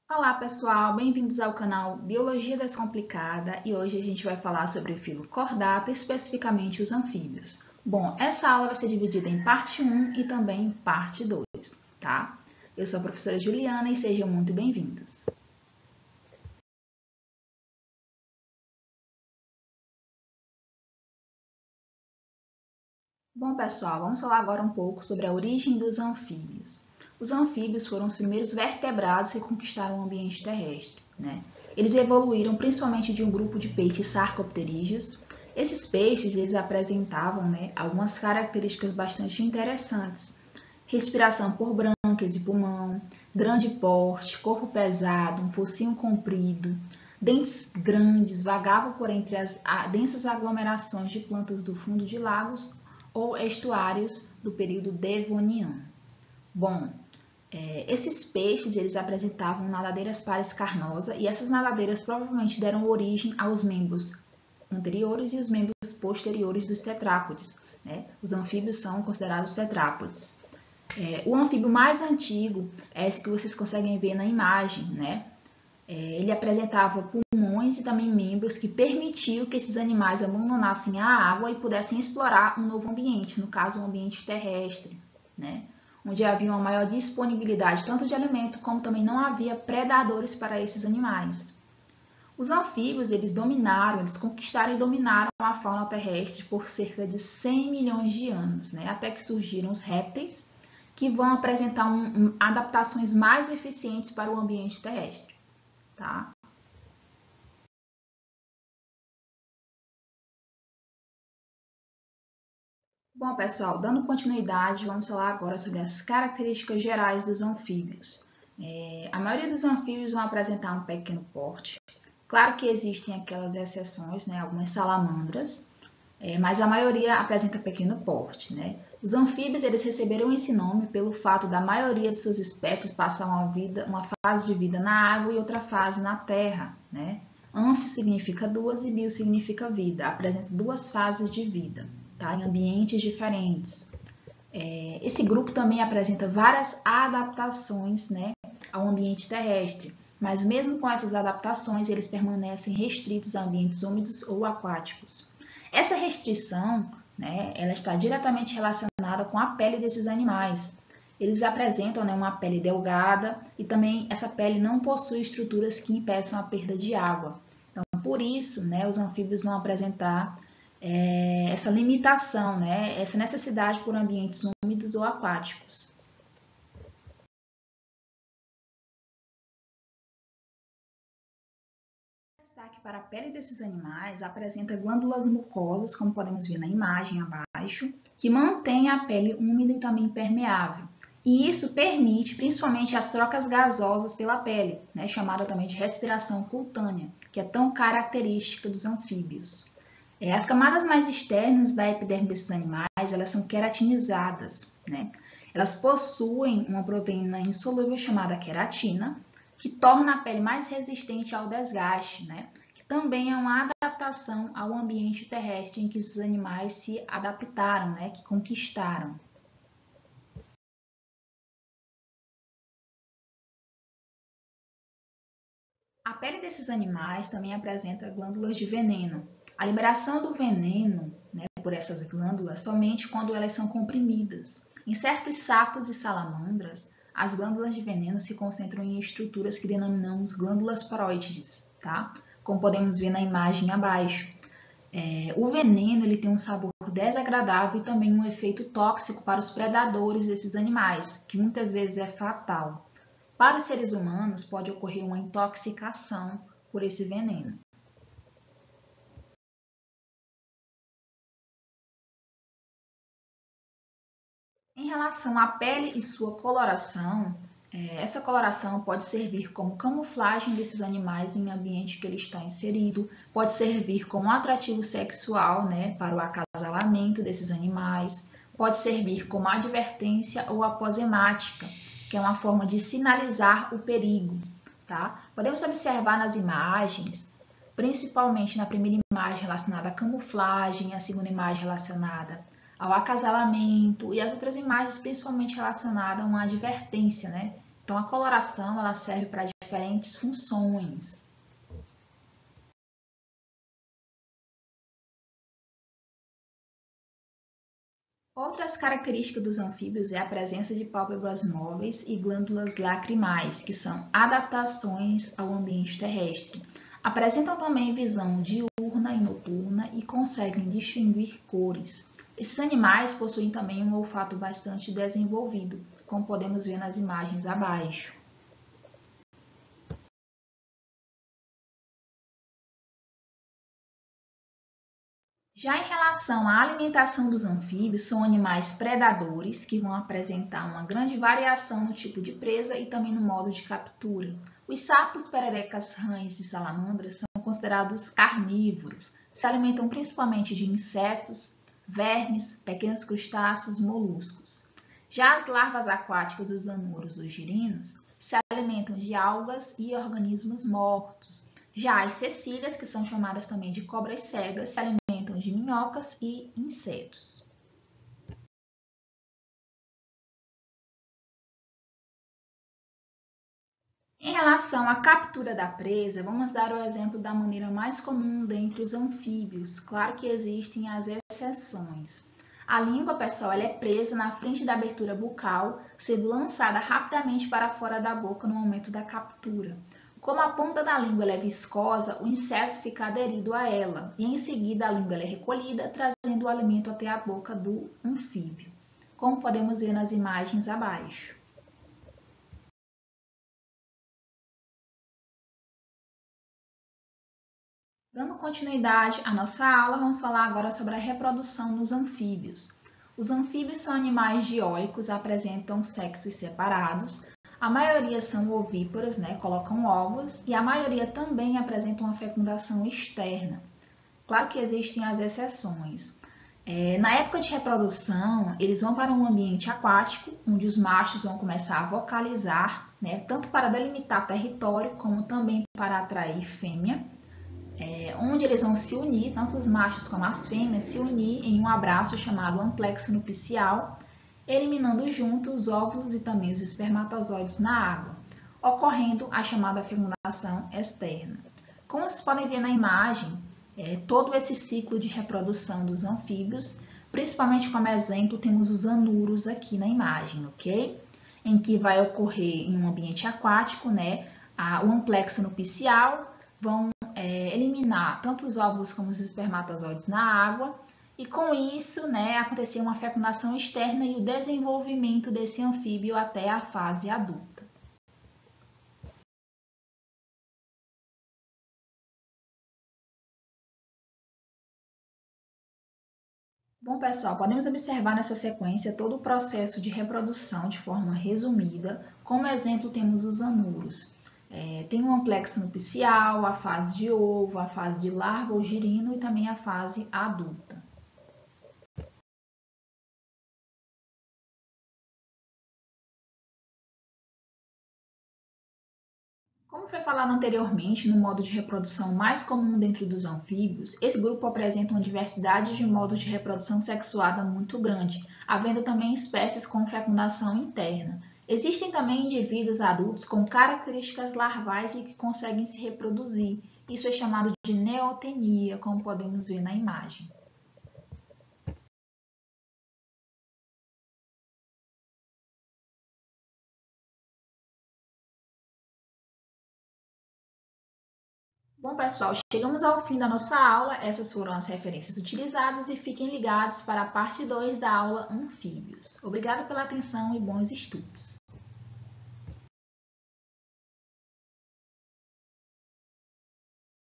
Olá pessoal, bem-vindos ao canal Biologia Descomplicada e hoje a gente vai falar sobre o filo cordata, especificamente os anfíbios. Bom, essa aula vai ser dividida em parte 1 e também parte 2, tá? Eu sou a professora Juliana e sejam muito bem-vindos. Bom pessoal, vamos falar agora um pouco sobre a origem dos anfíbios. Os anfíbios foram os primeiros vertebrados que conquistaram o ambiente terrestre, né? Eles evoluíram principalmente de um grupo de peixes sarcopterídeos. Esses peixes eles apresentavam, né, algumas características bastante interessantes. Respiração por brânquias de pulmão, grande porte, corpo pesado, um focinho comprido, dentes grandes, vagavam por entre as densas aglomerações de plantas do fundo de lagos ou estuários do período Devoniano. Bom, esses peixes eles apresentavam nadadeiras pares carnosa e essas nadadeiras provavelmente deram origem aos membros anteriores e os membros posteriores dos tetrápodes, né? Os anfíbios são considerados tetrápodes. O anfíbio mais antigo é esse que vocês conseguem ver na imagem, né? Ele apresentava pulmões e também membros que permitiam que esses animais abandonassem a água e pudessem explorar um novo ambiente, no caso, um ambiente terrestre, né? Onde havia uma maior disponibilidade tanto de alimento como também não havia predadores para esses animais. Os anfíbios, eles conquistaram e dominaram a fauna terrestre por cerca de 100 milhões de anos, né? Até que surgiram os répteis, que vão apresentar adaptações mais eficientes para o ambiente terrestre. Tá? Bom, pessoal, dando continuidade, vamos falar agora sobre as características gerais dos anfíbios. A maioria dos anfíbios vão apresentar um pequeno porte. Claro que existem aquelas exceções, né, algumas salamandras, mas a maioria apresenta pequeno porte, né? Os anfíbios eles receberam esse nome pelo fato da maioria de suas espécies passar uma fase de vida na água e outra fase na terra, né? Anfio significa duas e bio significa vida, apresenta duas fases de vida, tá? Em ambientes diferentes. Esse grupo também apresenta várias adaptações, né, ao ambiente terrestre, mas mesmo com essas adaptações, eles permanecem restritos a ambientes úmidos ou aquáticos. Essa restrição, né, ela está diretamente relacionada com a pele desses animais. Eles apresentam, né, uma pele delgada e também essa pele não possui estruturas que impeçam a perda de água. Então, por isso, né, os anfíbios vão apresentar essa limitação, né, essa necessidade por ambientes úmidos ou aquáticos. Destaque para a pele desses animais apresenta glândulas mucosas, como podemos ver na imagem abaixo, que mantém a pele úmida e também permeável. E isso permite principalmente as trocas gasosas pela pele, né, chamada também de respiração cutânea, que é tão característica dos anfíbios. As camadas mais externas da epiderme desses animais, elas são queratinizadas, né? Elas possuem uma proteína insolúvel chamada queratina, que torna a pele mais resistente ao desgaste, né? Que também é uma adaptação ao ambiente terrestre em que esses animais se adaptaram, né? Que conquistaram. A pele desses animais também apresenta glândulas de veneno. A liberação do veneno, né, por essas glândulas somente quando elas são comprimidas. Em certos sapos e salamandras, as glândulas de veneno se concentram em estruturas que denominamos glândulas parótides, tá? Como podemos ver na imagem abaixo. O veneno ele tem um sabor desagradável e também um efeito tóxico para os predadores desses animais, que muitas vezes é fatal. Para os seres humanos, pode ocorrer uma intoxicação por esse veneno. Em relação à pele e sua coloração, essa coloração pode servir como camuflagem desses animais em ambiente que ele está inserido, pode servir como atrativo sexual, né, para o acasalamento desses animais, pode servir como advertência ou aposemática, que é uma forma de sinalizar o perigo. Tá? Podemos observar nas imagens, principalmente na primeira imagem relacionada à camuflagem, a segunda imagem relacionada ao acasalamento e as outras imagens principalmente relacionadas a uma advertência, né? Então a coloração ela serve para diferentes funções. Outras características dos anfíbios é a presença de pálpebras móveis e glândulas lacrimais, que são adaptações ao ambiente terrestre. Apresentam também visão diurna e noturna e conseguem distinguir cores. Esses animais possuem também um olfato bastante desenvolvido, como podemos ver nas imagens abaixo. Já em relação à alimentação dos anfíbios, são animais predadores que vão apresentar uma grande variação no tipo de presa e também no modo de captura. Os sapos, pererecas, rãs e salamandras são considerados carnívoros. Se alimentam principalmente de insetos, vermes, pequenos crustáceos, moluscos. Já as larvas aquáticas dos anuros ou girinos se alimentam de algas e organismos mortos. Já as cecílias, que são chamadas também de cobras cegas, se alimentam de minhocas e insetos. Em relação à captura da presa, vamos dar o exemplo da maneira mais comum dentre os anfíbios. Claro que existem as exceções. A língua, pessoal, ela é presa na frente da abertura bucal, sendo lançada rapidamente para fora da boca no momento da captura. Como a ponta da língua é viscosa, o inseto fica aderido a ela e em seguida a língua é recolhida, trazendo o alimento até a boca do anfíbio, como podemos ver nas imagens abaixo. Dando continuidade à nossa aula, vamos falar agora sobre a reprodução nos anfíbios. Os anfíbios são animais dioicos, apresentam sexos separados. A maioria são ovíparos, colocam ovos, e a maioria também apresenta uma fecundação externa. Claro que existem as exceções. Na época de reprodução, eles vão para um ambiente aquático, onde os machos vão começar a vocalizar, tanto para delimitar território, como também para atrair fêmea, onde eles vão se unir, tanto os machos como as fêmeas, se unir em um abraço chamado amplexo nupcial, eliminando juntos os óvulos e também os espermatozoides na água, ocorrendo a chamada fecundação externa. Como vocês podem ver na imagem, todo esse ciclo de reprodução dos anfíbios, principalmente como exemplo, temos os anuros aqui na imagem, ok? Em que vai ocorrer em um ambiente aquático, o amplexo nupcial, vão eliminar tanto os óvulos como os espermatozoides na água, e com isso, acontecer uma fecundação externa e o desenvolvimento desse anfíbio até a fase adulta. Bom, pessoal, podemos observar nessa sequência todo o processo de reprodução de forma resumida. Como exemplo, temos os anuros. Tem um amplexo nupcial, a fase de ovo, a fase de larva ou girino e também a fase adulta. Como foi falado anteriormente, no modo de reprodução mais comum dentro dos anfíbios, esse grupo apresenta uma diversidade de modos de reprodução sexuada muito grande, havendo também espécies com fecundação interna. Existem também indivíduos adultos com características larvais e que conseguem se reproduzir. Isso é chamado de neotenia, como podemos ver na imagem. Bom, pessoal, chegamos ao fim da nossa aula. Essas foram as referências utilizadas e fiquem ligados para a parte 2 da aula Anfíbios. Obrigada pela atenção e bons estudos!